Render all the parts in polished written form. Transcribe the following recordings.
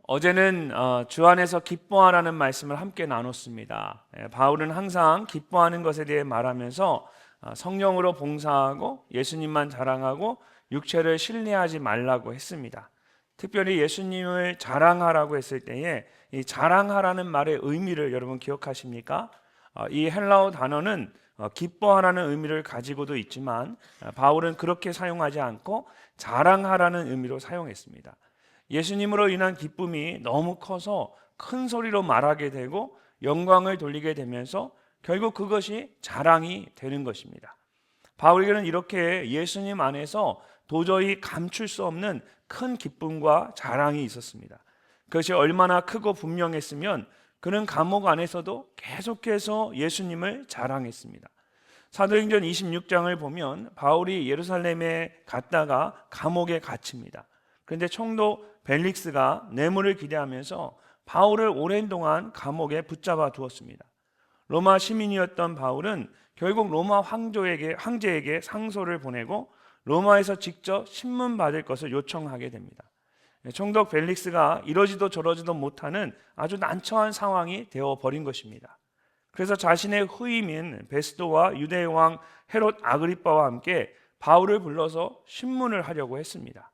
어제는 주 안에서 기뻐하라는 말씀을 함께 나눴습니다. 바울은 항상 기뻐하는 것에 대해 말하면서 성령으로 봉사하고 예수님만 자랑하고 육체를 신뢰하지 말라고 했습니다. 특별히 예수님을 자랑하라고 했을 때에 이 자랑하라는 말의 의미를 여러분 기억하십니까? 이 헬라어 단어는 기뻐하라는 의미를 가지고도 있지만 바울은 그렇게 사용하지 않고 자랑하라는 의미로 사용했습니다. 예수님으로 인한 기쁨이 너무 커서 큰 소리로 말하게 되고 영광을 돌리게 되면서 결국 그것이 자랑이 되는 것입니다. 바울에게는 이렇게 예수님 안에서 도저히 감출 수 없는 큰 기쁨과 자랑이 있었습니다. 그것이 얼마나 크고 분명했으면 그는 감옥 안에서도 계속해서 예수님을 자랑했습니다. 사도행전 26장을 보면 바울이 예루살렘에 갔다가 감옥에 갇힙니다. 그런데 총독 벨릭스가 뇌물을 기대하면서 바울을 오랜 동안 감옥에 붙잡아 두었습니다. 로마 시민이었던 바울은 결국 로마 황제에게 상소를 보내고 로마에서 직접 신문 받을 것을 요청하게 됩니다. 총독 벨릭스가 이러지도 저러지도 못하는 아주 난처한 상황이 되어버린 것입니다. 그래서 자신의 후임인 베스도와 유대의 왕 헤롯 아그리빠와 함께 바울을 불러서 신문을 하려고 했습니다.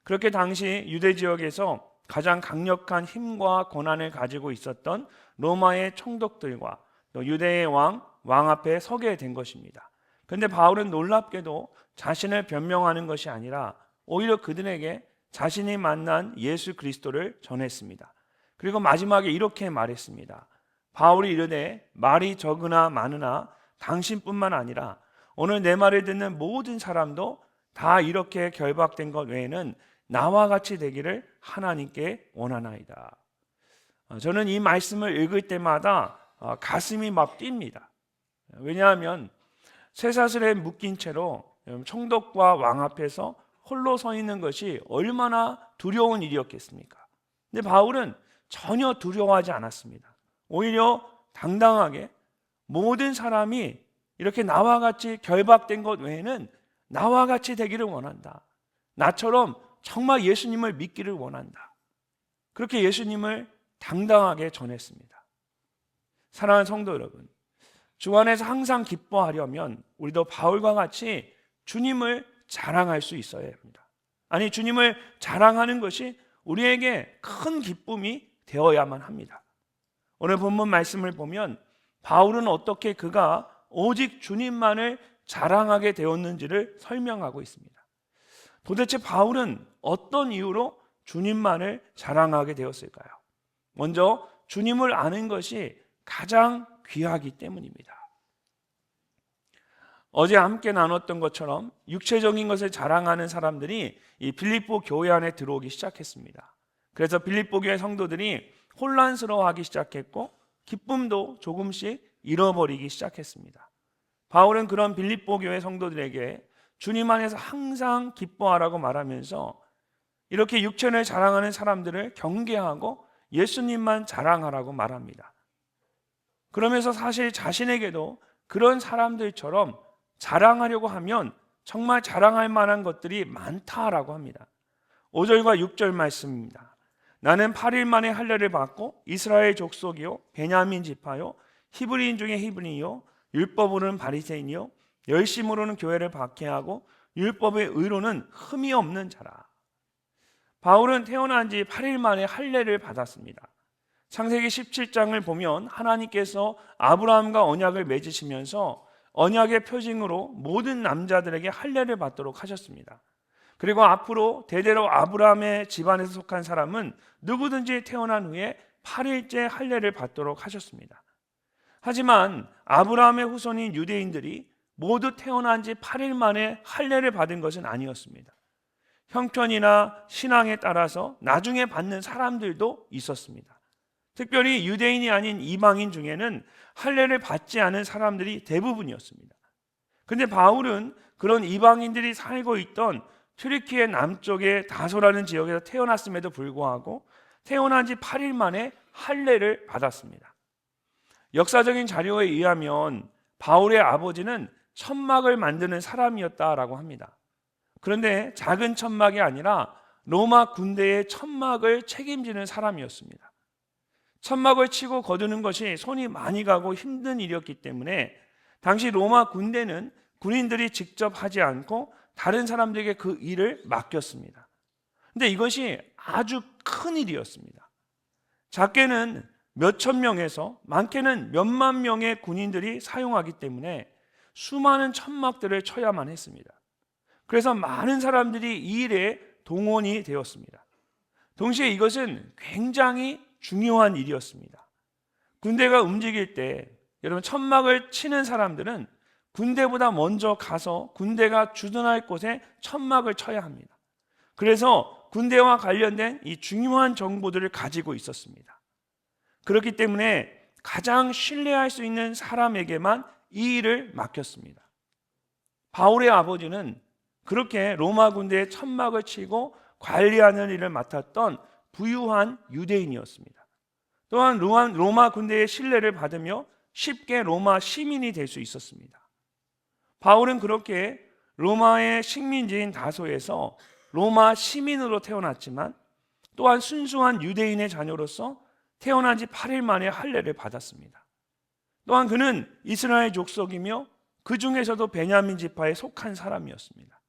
그렇게 당시 유대 지역에서 가장 강력한 힘과 권한을 가지고 있었던 로마의 총독들과 또 유대의 왕 앞에 서게 된 것입니다. 그런데 바울은 놀랍게도 자신을 변명하는 것이 아니라 오히려 그들에게 자신이 만난 예수 그리스도를 전했습니다. 그리고 마지막에 이렇게 말했습니다. 바울이 이르되 말이 적으나 많으나 당신뿐만 아니라 오늘 내 말을 듣는 모든 사람도 다 이렇게 결박된 것 외에는 나와 같이 되기를 하나님께 원하나이다. 저는 이 말씀을 읽을 때마다 가슴이 막 뜁니다. 왜냐하면 쇠사슬에 묶인 채로 총독과 왕 앞에서 홀로 서 있는 것이 얼마나 두려운 일이었겠습니까? 근데 바울은 전혀 두려워하지 않았습니다. 오히려 당당하게 모든 사람이 이렇게 나와 같이 결박된 것 외에는 나와 같이 되기를 원한다. 나처럼 정말 예수님을 믿기를 원한다. 그렇게 예수님을 당당하게 전했습니다. 사랑하는 성도 여러분, 주 안에서 항상 기뻐하려면 우리도 바울과 같이 주님을 자랑할 수 있어야 합니다. 아니, 주님을 자랑하는 것이 우리에게 큰 기쁨이 되어야만 합니다. 오늘 본문 말씀을 보면 바울은 어떻게 그가 오직 주님만을 자랑하게 되었는지를 설명하고 있습니다. 도대체 바울은 어떤 이유로 주님만을 자랑하게 되었을까요? 먼저 주님을 아는 것이 가장 귀하기 때문입니다. 어제 함께 나눴던 것처럼 육체적인 것을 자랑하는 사람들이 이 빌립보 교회 안에 들어오기 시작했습니다. 그래서 빌립보 교회 성도들이 혼란스러워하기 시작했고 기쁨도 조금씩 잃어버리기 시작했습니다. 바울은 그런 빌립보 교회 성도들에게 주님 안에서 항상 기뻐하라고 말하면서 이렇게 육체를 자랑하는 사람들을 경계하고 예수님만 자랑하라고 말합니다. 그러면서 사실 자신에게도 그런 사람들처럼 자랑하려고 하면 정말 자랑할 만한 것들이 많다라고 합니다. 5절과 6절 말씀입니다. 나는 8일 만에 할례를 받고 이스라엘 족속이요 베냐민 지파요 히브리인 중에 히브리요 율법으로는 바리새인이요 열심으로는 교회를 박해하고 율법의 의로는 흠이 없는 자라. 바울은 태어난 지 8일 만에 할례를 받았습니다. 창세기 17장을 보면 하나님께서 아브라함과 언약을 맺으시면서 언약의 표징으로 모든 남자들에게 할례를 받도록 하셨습니다. 그리고 앞으로 대대로 아브라함의 집안에서 속한 사람은 누구든지 태어난 후에 8일째 할례를 받도록 하셨습니다. 하지만 아브라함의 후손인 유대인들이 모두 태어난 지 8일 만에 할례를 받은 것은 아니었습니다. 형편이나 신앙에 따라서 나중에 받는 사람들도 있었습니다. 특별히 유대인이 아닌 이방인 중에는 할례를 받지 않은 사람들이 대부분이었습니다. 그런데 바울은 그런 이방인들이 살고 있던 튀르키예 남쪽의 다소라는 지역에서 태어났음에도 불구하고 태어난 지 8일 만에 할례를 받았습니다. 역사적인 자료에 의하면 바울의 아버지는 천막을 만드는 사람이었다라고 합니다. 그런데 작은 천막이 아니라 로마 군대의 천막을 책임지는 사람이었습니다. 천막을 치고 거두는 것이 손이 많이 가고 힘든 일이었기 때문에 당시 로마 군대는 군인들이 직접 하지 않고 다른 사람들에게 그 일을 맡겼습니다. 근데 이것이 아주 큰 일이었습니다. 작게는 몇천 명에서 많게는 몇만 명의 군인들이 사용하기 때문에 수많은 천막들을 쳐야만 했습니다. 그래서 많은 사람들이 이 일에 동원이 되었습니다. 동시에 이것은 굉장히 중요한 일이었습니다. 군대가 움직일 때 여러분 천막을 치는 사람들은 군대보다 먼저 가서 군대가 주둔할 곳에 천막을 쳐야 합니다. 그래서 군대와 관련된 이 중요한 정보들을 가지고 있었습니다. 그렇기 때문에 가장 신뢰할 수 있는 사람에게만 이 일을 맡겼습니다. 바울의 아버지는 그렇게 로마 군대의 천막을 치고 관리하는 일을 맡았던 부유한 유대인이었습니다. 또한 로마 군대의 신뢰를 받으며 쉽게 로마 시민이 될 수 있었습니다. 바울은 그렇게 로마의 식민지인 다소에서 로마 시민으로 태어났지만 또한 순수한 유대인의 자녀로서 태어난 지 8일 만에 할례를 받았습니다. 또한 그는 이스라엘 족속이며 그 중에서도 베냐민 지파에 속한 사람이었습니다.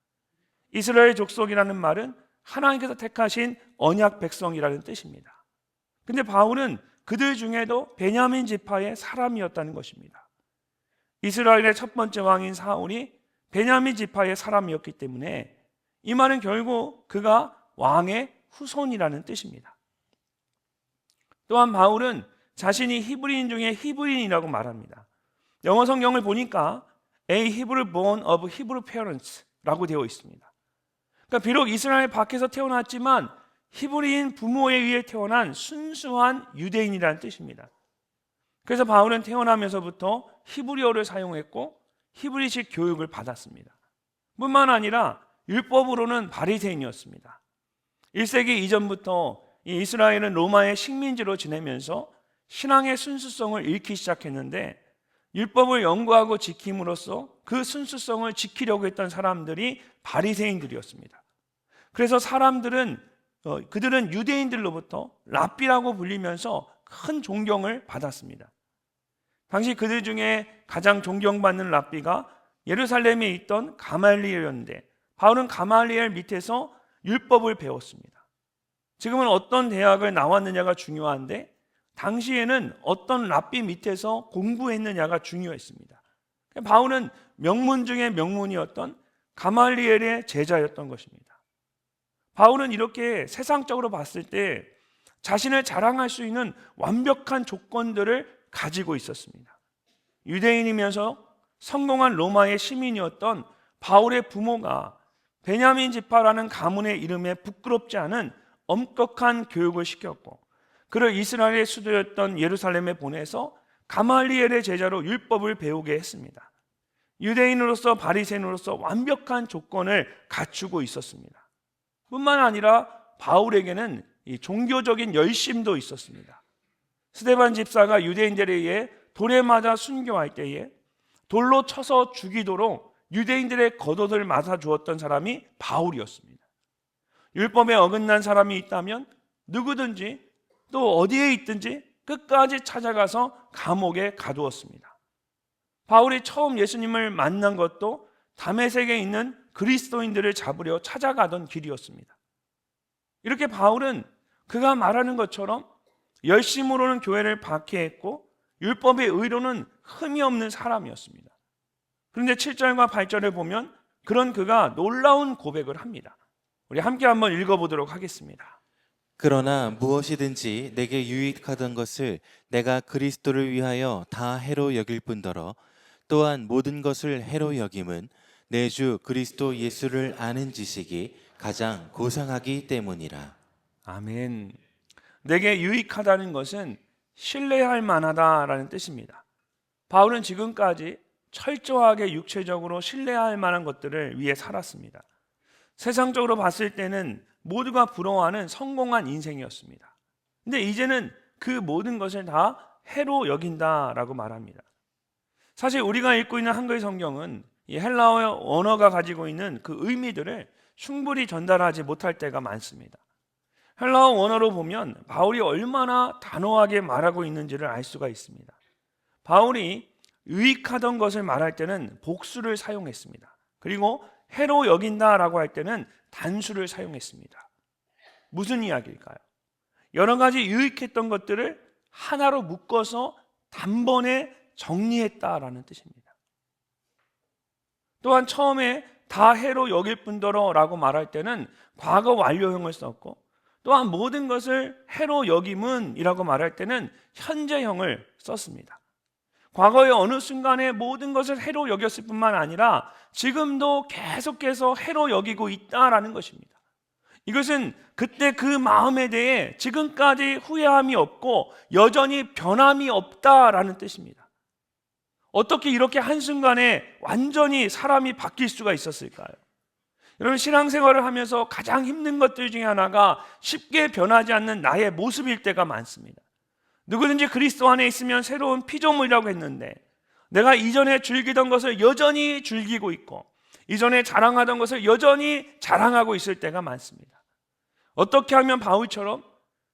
이스라엘 족속이라는 말은 하나님께서 택하신 언약 백성이라는 뜻입니다. 근데 바울은 그들 중에도 베냐민 지파의 사람이었다는 것입니다. 이스라엘의 첫 번째 왕인 사울이 베냐민 지파의 사람이었기 때문에 이 말은 결국 그가 왕의 후손이라는 뜻입니다. 또한 바울은 자신이 히브리인 중에 히브리인이라고 말합니다. 영어 성경을 보니까 A Hebrew born of Hebrew parents라고 되어 있습니다. 그러니까 비록 이스라엘 밖에서 태어났지만 히브리인 부모에 의해 태어난 순수한 유대인이라는 뜻입니다. 그래서 바울은 태어나면서부터 히브리어를 사용했고 히브리식 교육을 받았습니다. 뿐만 아니라 율법으로는 바리새인이었습니다. 1세기 이전부터 이 이스라엘은 로마의 식민지로 지내면서 신앙의 순수성을 잃기 시작했는데 율법을 연구하고 지킴으로써 그 순수성을 지키려고 했던 사람들이 바리새인들이었습니다. 그래서 그들은 유대인들로부터 랍비라고 불리면서 큰 존경을 받았습니다. 당시 그들 중에 가장 존경받는 랍비가 예루살렘에 있던 가말리엘이었는데 바울은 가말리엘 밑에서 율법을 배웠습니다. 지금은 어떤 대학을 나왔느냐가 중요한데 당시에는 어떤 랍비 밑에서 공부했느냐가 중요했습니다. 바울은 명문 중에 명문이었던 가말리엘의 제자였던 것입니다. 바울은 이렇게 세상적으로 봤을 때 자신을 자랑할 수 있는 완벽한 조건들을 가지고 있었습니다. 유대인이면서 성공한 로마의 시민이었던 바울의 부모가 베냐민 지파라는 가문의 이름에 부끄럽지 않은 엄격한 교육을 시켰고 그를 이스라엘의 수도였던 예루살렘에 보내서 가말리엘의 제자로 율법을 배우게 했습니다. 유대인으로서 바리새인으로서 완벽한 조건을 갖추고 있었습니다. 뿐만 아니라 바울에게는 이 종교적인 열심도 있었습니다. 스데반 집사가 유대인들에 의해 돌에 맞아 순교할 때에 돌로 쳐서 죽이도록 유대인들의 겉옷을 맞아 주었던 사람이 바울이었습니다. 율법에 어긋난 사람이 있다면 누구든지 또 어디에 있든지 끝까지 찾아가서 감옥에 가두었습니다. 바울이 처음 예수님을 만난 것도 다메섹에 있는 그리스도인들을 잡으려 찾아가던 길이었습니다. 이렇게 바울은 그가 말하는 것처럼 열심으로는 교회를 박해했고 율법의 의로는 흠이 없는 사람이었습니다. 그런데 7절과 8절을 보면 그런 그가 놀라운 고백을 합니다. 우리 함께 한번 읽어보도록 하겠습니다. 그러나 무엇이든지 내게 유익하던 것을 내가 그리스도를 위하여 다 해로 여길 뿐더러 또한 모든 것을 해로 여김은 내 주 그리스도 예수를 아는 지식이 가장 고상하기 때문이라. 아멘. 내게 유익하다는 것은 신뢰할 만하다라는 뜻입니다. 바울은 지금까지 철저하게 육체적으로 신뢰할 만한 것들을 위해 살았습니다. 세상적으로 봤을 때는 모두가 부러워하는 성공한 인생이었습니다. 근데 이제는 그 모든 것을 다 해로 여긴다라고 말합니다. 사실 우리가 읽고 있는 한글 성경은 이 헬라어 언어가 가지고 있는 그 의미들을 충분히 전달하지 못할 때가 많습니다. 헬라어 원어로 보면 바울이 얼마나 단호하게 말하고 있는지를 알 수가 있습니다. 바울이 유익하던 것을 말할 때는 복수를 사용했습니다. 그리고 해로 여긴다라고 할 때는 단수를 사용했습니다. 무슨 이야기일까요? 여러 가지 유익했던 것들을 하나로 묶어서 단번에 정리했다라는 뜻입니다. 또한 처음에 다 해로 여길 뿐더러 라고 말할 때는 과거 완료형을 썼고, 또한 모든 것을 해로 여김은 이라고 말할 때는 현재형을 썼습니다. 과거의 어느 순간에 모든 것을 해로 여겼을 뿐만 아니라 지금도 계속해서 해로 여기고 있다라는 것입니다. 이것은 그때 그 마음에 대해 지금까지 후회함이 없고 여전히 변함이 없다라는 뜻입니다. 어떻게 이렇게 한순간에 완전히 사람이 바뀔 수가 있었을까요? 여러분, 신앙생활을 하면서 가장 힘든 것들 중에 하나가 쉽게 변하지 않는 나의 모습일 때가 많습니다. 누구든지 그리스도 안에 있으면 새로운 피조물이라고 했는데, 내가 이전에 즐기던 것을 여전히 즐기고 있고 이전에 자랑하던 것을 여전히 자랑하고 있을 때가 많습니다. 어떻게 하면 바울처럼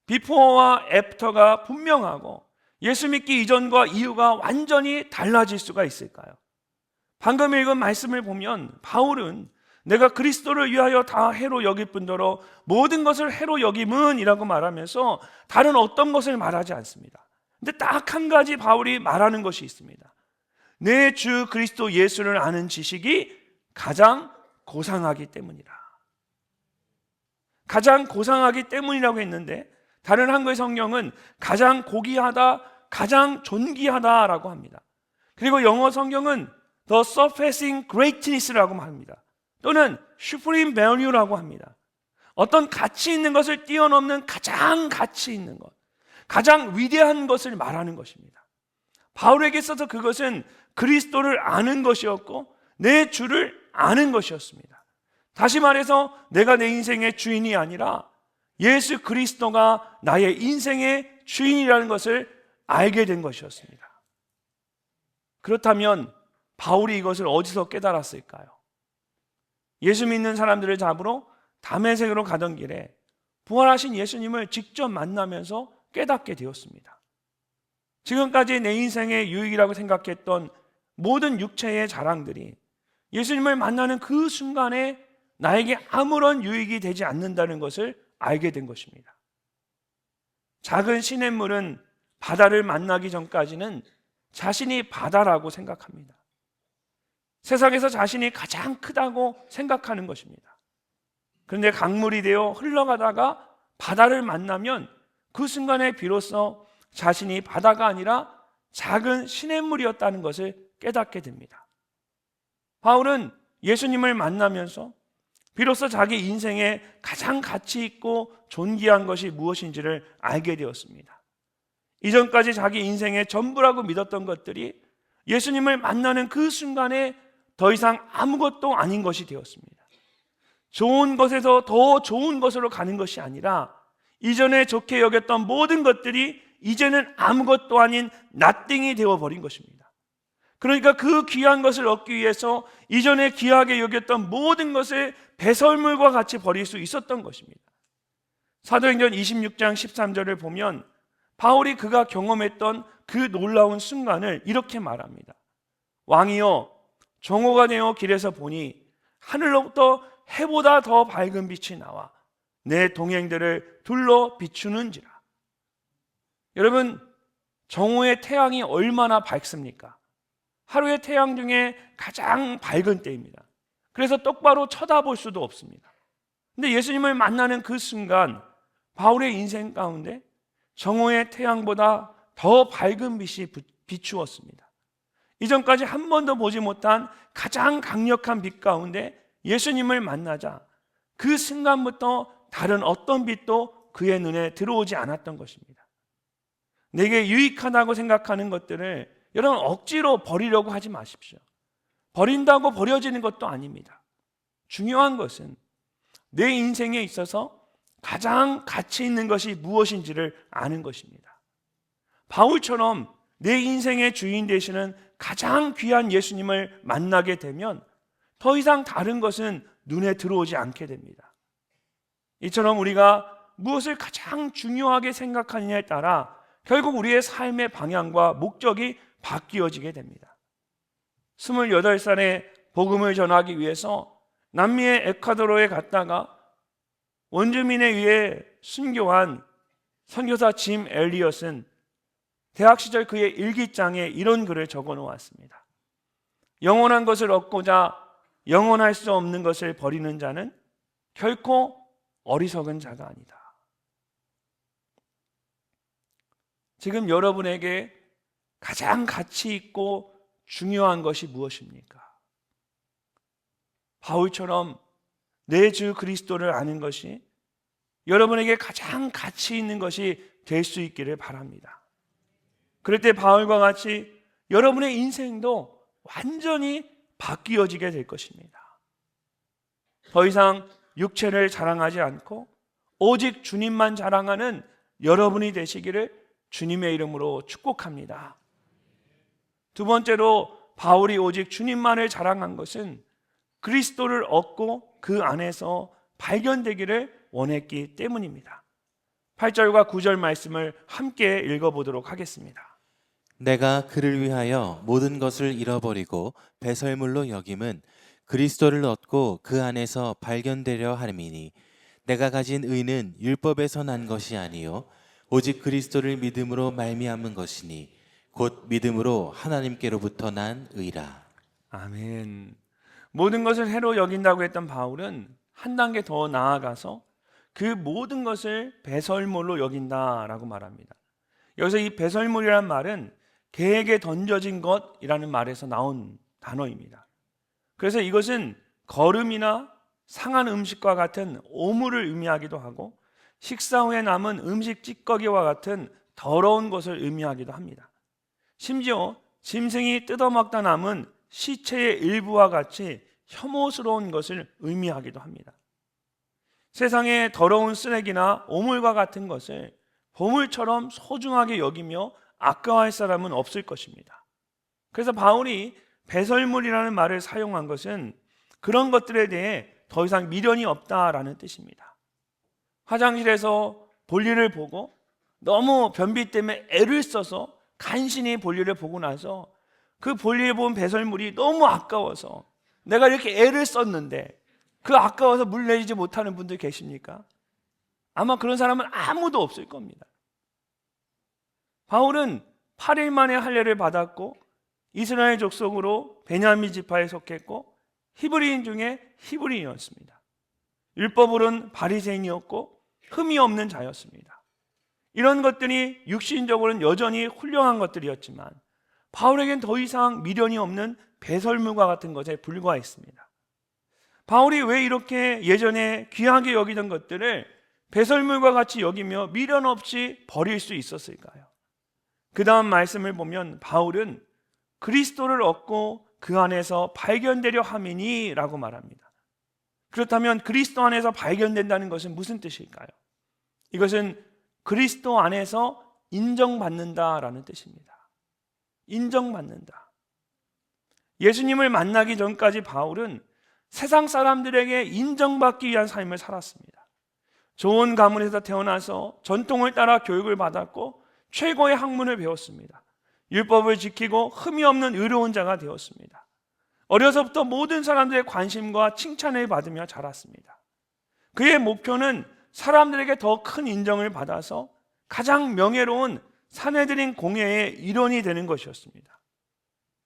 비포와 애프터가 분명하고 예수 믿기 이전과 이후가 완전히 달라질 수가 있을까요? 방금 읽은 말씀을 보면 바울은 내가 그리스도를 위하여 다 해로 여길 뿐더러 모든 것을 해로 여김은 이라고 말하면서 다른 어떤 것을 말하지 않습니다. 근데 딱 한 가지 바울이 말하는 것이 있습니다. 내 주 그리스도 예수를 아는 지식이 가장 고상하기 때문이라. 가장 고상하기 때문이라고 했는데, 다른 한글 성경은 가장 고귀하다, 가장 존귀하다라고 합니다. 그리고 영어 성경은 the surpassing greatness라고 합니다. 또는 supreme value라고 합니다. 어떤 가치 있는 것을 뛰어넘는 가장 가치 있는 것, 가장 위대한 것을 말하는 것입니다. 바울에게 있어서 그것은 그리스도를 아는 것이었고 내 주를 아는 것이었습니다. 다시 말해서 내가 내 인생의 주인이 아니라 예수 그리스도가 나의 인생의 주인이라는 것을 알게 된 것이었습니다. 그렇다면 바울이 이것을 어디서 깨달았을까요? 예수 믿는 사람들을 잡으러 다메섹으로 가던 길에 부활하신 예수님을 직접 만나면서 깨닫게 되었습니다. 지금까지 내 인생의 유익이라고 생각했던 모든 육체의 자랑들이 예수님을 만나는 그 순간에 나에게 아무런 유익이 되지 않는다는 것을 알게 된 것입니다. 작은 시냇물은 바다를 만나기 전까지는 자신이 바다라고 생각합니다. 세상에서 자신이 가장 크다고 생각하는 것입니다. 그런데 강물이 되어 흘러가다가 바다를 만나면 그 순간에 비로소 자신이 바다가 아니라 작은 시냇물이었다는 것을 깨닫게 됩니다. 바울은 예수님을 만나면서 비로소 자기 인생에 가장 가치 있고 존귀한 것이 무엇인지를 알게 되었습니다. 이전까지 자기 인생의 전부라고 믿었던 것들이 예수님을 만나는 그 순간에 더 이상 아무것도 아닌 것이 되었습니다. 좋은 것에서 더 좋은 것으로 가는 것이 아니라 이전에 좋게 여겼던 모든 것들이 이제는 아무것도 아닌 nothing이 되어버린 것입니다. 그러니까 그 귀한 것을 얻기 위해서 이전에 귀하게 여겼던 모든 것을 배설물과 같이 버릴 수 있었던 것입니다. 사도행전 26장 13절을 보면 바울이 그가 경험했던 그 놀라운 순간을 이렇게 말합니다. 왕이여, 정오가 되어 길에서 보니 하늘로부터 해보다 더 밝은 빛이 나와 내 동행들을 둘러 비추는지라. 여러분, 정오의 태양이 얼마나 밝습니까? 하루의 태양 중에 가장 밝은 때입니다. 그래서 똑바로 쳐다볼 수도 없습니다. 근데 예수님을 만나는 그 순간 바울의 인생 가운데 정오의 태양보다 더 밝은 빛이 비추었습니다. 이전까지 한 번도 보지 못한 가장 강력한 빛 가운데 예수님을 만나자 그 순간부터 다른 어떤 빛도 그의 눈에 들어오지 않았던 것입니다. 내게 유익하다고 생각하는 것들을 여러분 억지로 버리려고 하지 마십시오. 버린다고 버려지는 것도 아닙니다. 중요한 것은 내 인생에 있어서 가장 가치 있는 것이 무엇인지를 아는 것입니다. 바울처럼 내 인생의 주인 되시는 가장 귀한 예수님을 만나게 되면 더 이상 다른 것은 눈에 들어오지 않게 됩니다. 이처럼 우리가 무엇을 가장 중요하게 생각하느냐에 따라 결국 우리의 삶의 방향과 목적이 바뀌어지게 됩니다. 28살에 복음을 전하기 위해서 남미의 에콰도르에 갔다가 원주민에 의해 순교한 선교사 짐 엘리엇은 대학 시절 그의 일기장에 이런 글을 적어 놓았습니다. 영원한 것을 얻고자 영원할 수 없는 것을 버리는 자는 결코 어리석은 자가 아니다. 지금 여러분에게 가장 가치 있고 중요한 것이 무엇입니까? 바울처럼 내 주 그리스도를 아는 것이 여러분에게 가장 가치 있는 것이 될 수 있기를 바랍니다. 그럴 때 바울과 같이 여러분의 인생도 완전히 바뀌어지게 될 것입니다. 더 이상 육체를 자랑하지 않고 오직 주님만 자랑하는 여러분이 되시기를 주님의 이름으로 축복합니다. 두 번째로 바울이 오직 주님만을 자랑한 것은 그리스도를 얻고 그 안에서 발견되기를 원했기 때문입니다. 8절과 9절 말씀을 함께 읽어보도록 하겠습니다. 내가 그를 위하여 모든 것을 잃어버리고 배설물로 여김은 그리스도를 얻고 그 안에서 발견되려 함이니 내가 가진 의는 율법에서 난 것이 아니요 오직 그리스도를 믿음으로 말미암은 것이니 곧 믿음으로 하나님께로부터 난 의라. 아멘. 모든 것을 해로 여긴다고 했던 바울은 한 단계 더 나아가서 그 모든 것을 배설물로 여긴다라고 말합니다. 여기서 이 배설물이라는 말은 개에게 던져진 것이라는 말에서 나온 단어입니다. 그래서 이것은 거름이나 상한 음식과 같은 오물을 의미하기도 하고 식사 후에 남은 음식 찌꺼기와 같은 더러운 것을 의미하기도 합니다. 심지어 짐승이 뜯어먹다 남은 시체의 일부와 같이 혐오스러운 것을 의미하기도 합니다. 세상의 더러운 쓰레기나 오물과 같은 것을 보물처럼 소중하게 여기며 아까워할 사람은 없을 것입니다. 그래서 바울이 배설물이라는 말을 사용한 것은 그런 것들에 대해 더 이상 미련이 없다라는 뜻입니다. 화장실에서 볼일을 보고 너무 변비 때문에 애를 써서 간신히 볼일을 보고 나서 그 볼일 본 배설물이 너무 아까워서 내가 이렇게 애를 썼는데 그 아까워서 물 내리지 못하는 분들 계십니까? 아마 그런 사람은 아무도 없을 겁니다. 바울은 8일 만에 할례를 받았고 이스라엘 족속으로 베냐민 지파에 속했고 히브리인 중에 히브리인이었습니다. 율법으로는 바리새인이었고 흠이 없는 자였습니다. 이런 것들이 육신적으로는 여전히 훌륭한 것들이었지만 바울에겐 더 이상 미련이 없는 배설물과 같은 것에 불과했습니다. 바울이 왜 이렇게 예전에 귀하게 여기던 것들을 배설물과 같이 여기며 미련 없이 버릴 수 있었을까요? 그 다음 말씀을 보면 바울은 그리스도를 얻고 그 안에서 발견되려 함이니 라고 말합니다. 그렇다면 그리스도 안에서 발견된다는 것은 무슨 뜻일까요? 이것은 그리스도 안에서 인정받는다라는 뜻입니다. 인정받는다. 예수님을 만나기 전까지 바울은 세상 사람들에게 인정받기 위한 삶을 살았습니다. 좋은 가문에서 태어나서 전통을 따라 교육을 받았고 최고의 학문을 배웠습니다. 율법을 지키고 흠이 없는 의로운 자가 되었습니다. 어려서부터 모든 사람들의 관심과 칭찬을 받으며 자랐습니다. 그의 목표는 사람들에게 더 큰 인정을 받아서 가장 명예로운 사내들인 공예의 일원이 되는 것이었습니다.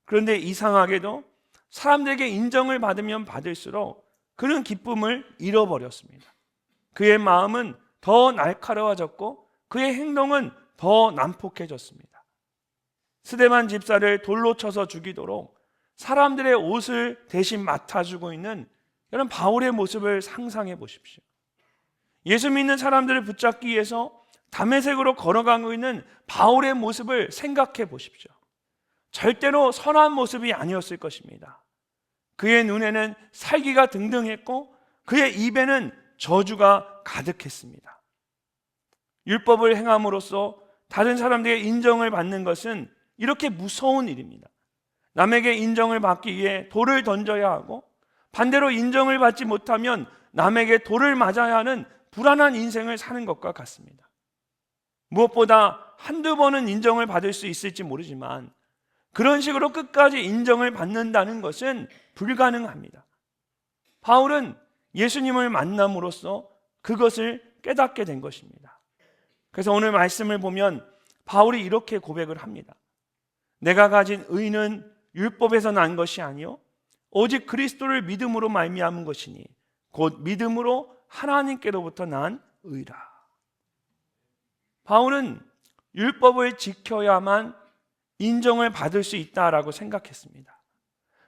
그런데 이상하게도 사람들에게 인정을 받으면 받을수록 그는 기쁨을 잃어버렸습니다. 그의 마음은 더 날카로워졌고 그의 행동은 더 난폭해졌습니다. 스데반 집사를 돌로 쳐서 죽이도록 사람들의 옷을 대신 맡아주고 있는 이런 바울의 모습을 상상해 보십시오. 예수 믿는 사람들을 붙잡기 위해서 다메섹으로 걸어가고 있는 바울의 모습을 생각해 보십시오. 절대로 선한 모습이 아니었을 것입니다. 그의 눈에는 살기가 등등했고 그의 입에는 저주가 가득했습니다. 율법을 행함으로써 다른 사람들의 인정을 받는 것은 이렇게 무서운 일입니다. 남에게 인정을 받기 위해 돌을 던져야 하고 반대로 인정을 받지 못하면 남에게 돌을 맞아야 하는 불안한 인생을 사는 것과 같습니다. 무엇보다 한두 번은 인정을 받을 수 있을지 모르지만 그런 식으로 끝까지 인정을 받는다는 것은 불가능합니다. 바울은 예수님을 만남으로써 그것을 깨닫게 된 것입니다. 그래서 오늘 말씀을 보면 바울이 이렇게 고백을 합니다. 내가 가진 의는 율법에서 난 것이 아니요 오직 그리스도를 믿음으로 말미암은 것이니 곧 믿음으로 하나님께로부터 난 의라. 바울은 율법을 지켜야만 인정을 받을 수 있다라고 생각했습니다.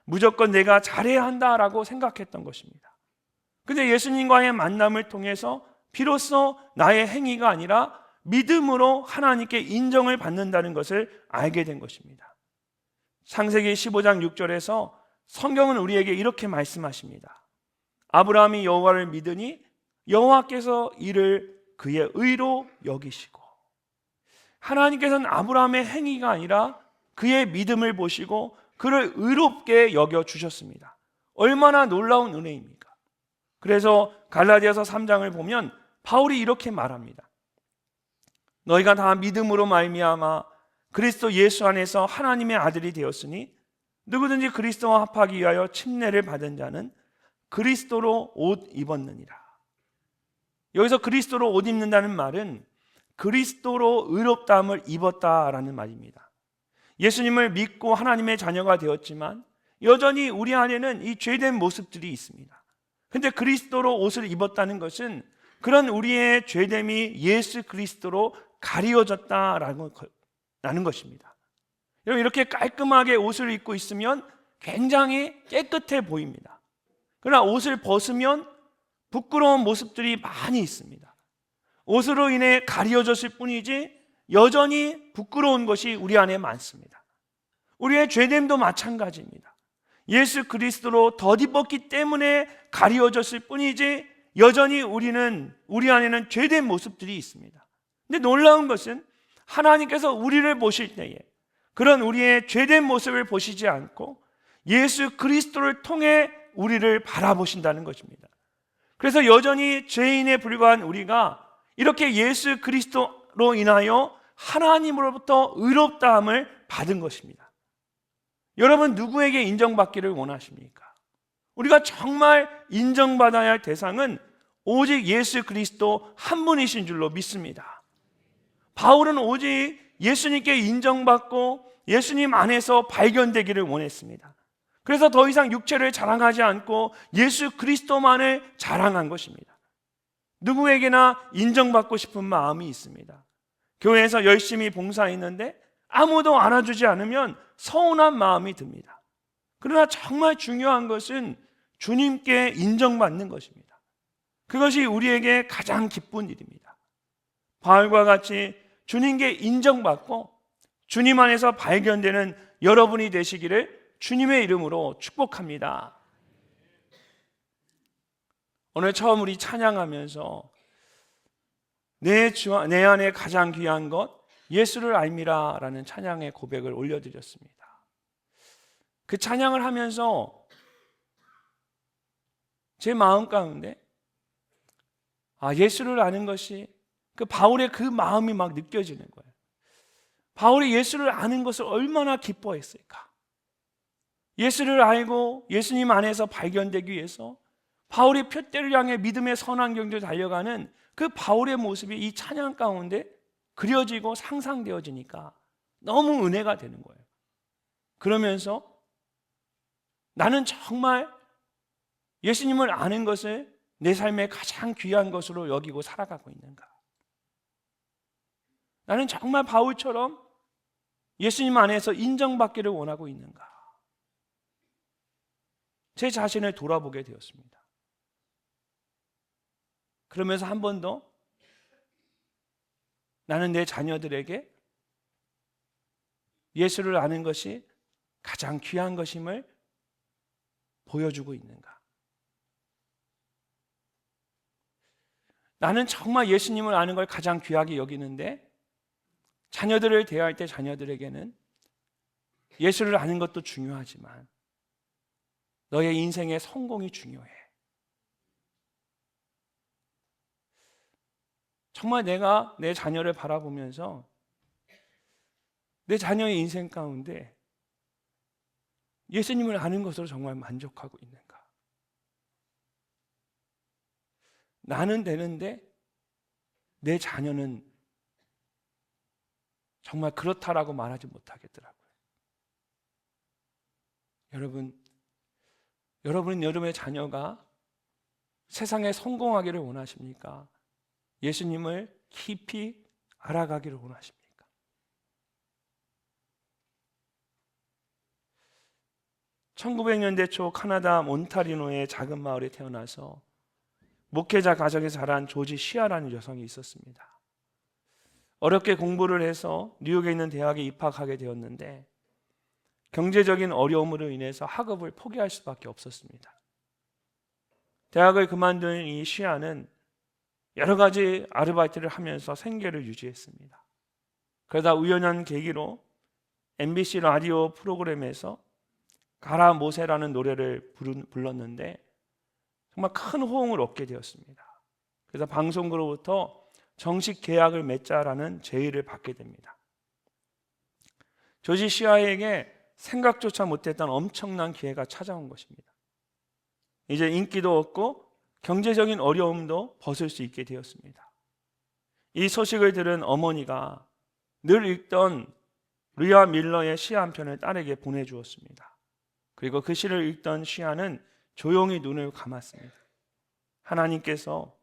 무조건 내가 잘해야 한다라고 생각했던 것입니다. 근데 예수님과의 만남을 통해서 비로소 나의 행위가 아니라 믿음으로 하나님께 인정을 받는다는 것을 알게 된 것입니다. 창세기 15장 6절에서 성경은 우리에게 이렇게 말씀하십니다. 아브라함이 여호와를 믿으니 여호와께서 이를 그의 의로 여기시고, 하나님께서는 아브라함의 행위가 아니라 그의 믿음을 보시고 그를 의롭게 여겨 주셨습니다. 얼마나 놀라운 은혜입니까? 그래서 갈라디아서 3장을 보면 바울이 이렇게 말합니다. 너희가 다 믿음으로 말미암아 그리스도 예수 안에서 하나님의 아들이 되었으니 누구든지 그리스도와 합하기 위하여 침례를 받은 자는 그리스도로 옷 입었느니라. 여기서 그리스도로 옷 입는다는 말은 그리스도로 의롭다함을 입었다라는 말입니다. 예수님을 믿고 하나님의 자녀가 되었지만 여전히 우리 안에는 이 죄된 모습들이 있습니다. 그런데 그리스도로 옷을 입었다는 것은 그런 우리의 죄됨이 예수 그리스도로 가리워졌다라는 것입니다. 여러분, 이렇게 깔끔하게 옷을 입고 있으면 굉장히 깨끗해 보입니다. 그러나 옷을 벗으면 부끄러운 모습들이 많이 있습니다. 옷으로 인해 가려졌을 뿐이지 여전히 부끄러운 것이 우리 안에 많습니다. 우리의 죄됨도 마찬가지입니다. 예수 그리스도로 덧입었기 때문에 가려졌을 뿐이지 여전히 우리 안에는 죄된 모습들이 있습니다. 근데 놀라운 것은 하나님께서 우리를 보실 때에 그런 우리의 죄된 모습을 보시지 않고 예수 그리스도를 통해 우리를 바라보신다는 것입니다. 그래서 여전히 죄인에 불과한 우리가 이렇게 예수 그리스도로 인하여 하나님으로부터 의롭다함을 받은 것입니다. 여러분, 누구에게 인정받기를 원하십니까? 우리가 정말 인정받아야 할 대상은 오직 예수 그리스도 한 분이신 줄로 믿습니다. 바울은 오직 예수님께 인정받고 예수님 안에서 발견되기를 원했습니다. 그래서 더 이상 육체를 자랑하지 않고 예수 그리스도만을 자랑한 것입니다. 누구에게나 인정받고 싶은 마음이 있습니다. 교회에서 열심히 봉사했는데 아무도 알아주지 않으면 서운한 마음이 듭니다. 그러나 정말 중요한 것은 주님께 인정받는 것입니다. 그것이 우리에게 가장 기쁜 일입니다. 바울과 같이 주님께 인정받고 주님 안에서 발견되는 여러분이 되시기를 주님의 이름으로 축복합니다. 오늘 처음 우리 찬양하면서 내 안에 가장 귀한 것 예수를 알미라 라는 찬양의 고백을 올려드렸습니다. 그 찬양을 하면서 제 마음 가운데 예수를 아는 것이 그 바울의 그 마음이 막 느껴지는 거예요. 바울이 예수를 아는 것을 얼마나 기뻐했을까? 예수를 알고 예수님 안에서 발견되기 위해서 바울이 표대를 향해 믿음의 선한 경주를 달려가는 그 바울의 모습이 이 찬양 가운데 그려지고 상상되어지니까 너무 은혜가 되는 거예요. 그러면서 나는 정말 예수님을 아는 것을 내 삶의 가장 귀한 것으로 여기고 살아가고 있는가? 나는 정말 바울처럼 예수님 안에서 인정받기를 원하고 있는가? 제 자신을 돌아보게 되었습니다. 그러면서 한 번 더 나는 내 자녀들에게 예수를 아는 것이 가장 귀한 것임을 보여주고 있는가? 나는 정말 예수님을 아는 걸 가장 귀하게 여기는데 자녀들을 대할 때 자녀들에게는 예수를 아는 것도 중요하지만 너의 인생의 성공이 중요해. 정말 내가 내 자녀를 바라보면서 내 자녀의 인생 가운데 예수님을 아는 것으로 정말 만족하고 있는가? 나는 되는데 내 자녀는 정말 그렇다라고 말하지 못하겠더라고요. 여러분은 여러분의 자녀가 세상에 성공하기를 원하십니까? 예수님을 깊이 알아가기를 원하십니까? (1900년대) 초 카나다 몬타리노의 작은 마을에 태어나서 목회자 가정에 자란 조지 시아라는 여성이 있었습니다. 어렵게 공부를 해서 뉴욕에 있는 대학에 입학하게 되었는데 경제적인 어려움으로 인해서 학업을 포기할 수밖에 없었습니다. 대학을 그만둔 이 시아는 여러 가지 아르바이트를 하면서 생계를 유지했습니다. 그러다 우연한 계기로 MBC 라디오 프로그램에서 가라 모세라는 노래를 불렀는데 정말 큰 호응을 얻게 되었습니다. 그래서 방송국으로부터 정식 계약을 맺자라는 제의를 받게 됩니다. 조지 시아에게 생각조차 못했던 엄청난 기회가 찾아온 것입니다. 이제 인기도 얻고 경제적인 어려움도 벗을 수 있게 되었습니다. 이 소식을 들은 어머니가 늘 읽던 리아 밀러의 시 한 편을 딸에게 보내주었습니다. 그리고 그 시를 읽던 시아는 조용히 눈을 감았습니다. 하나님께서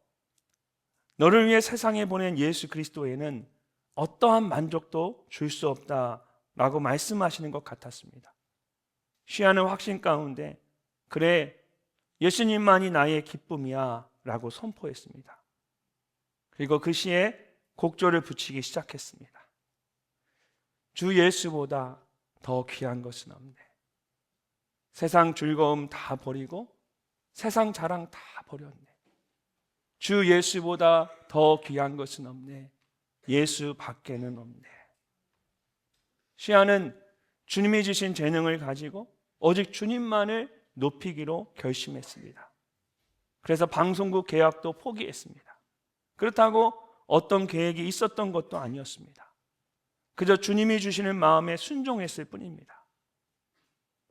너를 위해 세상에 보낸 예수 그리스도에는 어떠한 만족도 줄 수 없다라고 말씀하시는 것 같았습니다. 시아는 확신 가운데 그래 예수님만이 나의 기쁨이야 라고 선포했습니다. 그리고 그 시에 곡조를 붙이기 시작했습니다. 주 예수보다 더 귀한 것은 없네. 세상 즐거움 다 버리고 세상 자랑 다 버렸네. 주 예수보다 더 귀한 것은 없네. 예수 밖에는 없네. 시아는 주님이 주신 재능을 가지고 오직 주님만을 높이기로 결심했습니다. 그래서 방송국 계약도 포기했습니다. 그렇다고 어떤 계획이 있었던 것도 아니었습니다. 그저 주님이 주시는 마음에 순종했을 뿐입니다.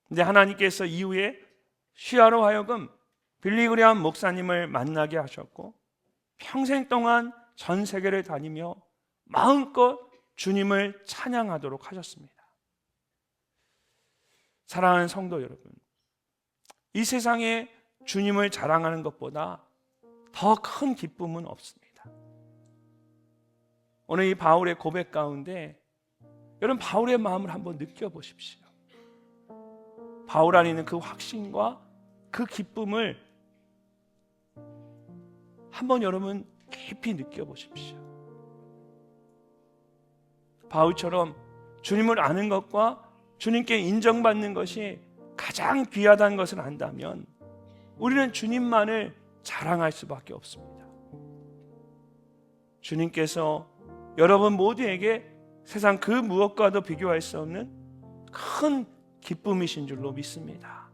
근데 하나님께서 이후에 시아로 하여금 빌리그레암 목사님을 만나게 하셨고 평생 동안 전 세계를 다니며 마음껏 주님을 찬양하도록 하셨습니다. 사랑하는 성도 여러분, 이 세상에 주님을 자랑하는 것보다 더 큰 기쁨은 없습니다. 오늘 이 바울의 고백 가운데 여러분 바울의 마음을 한번 느껴보십시오. 바울 안에 있는 그 확신과 그 기쁨을 한번 여러분 깊이 느껴보십시오. 바울처럼 주님을 아는 것과 주님께 인정받는 것이 가장 귀하다는 것을 안다면 우리는 주님만을 자랑할 수밖에 없습니다. 주님께서 여러분 모두에게 세상 그 무엇과도 비교할 수 없는 큰 기쁨이신 줄로 믿습니다.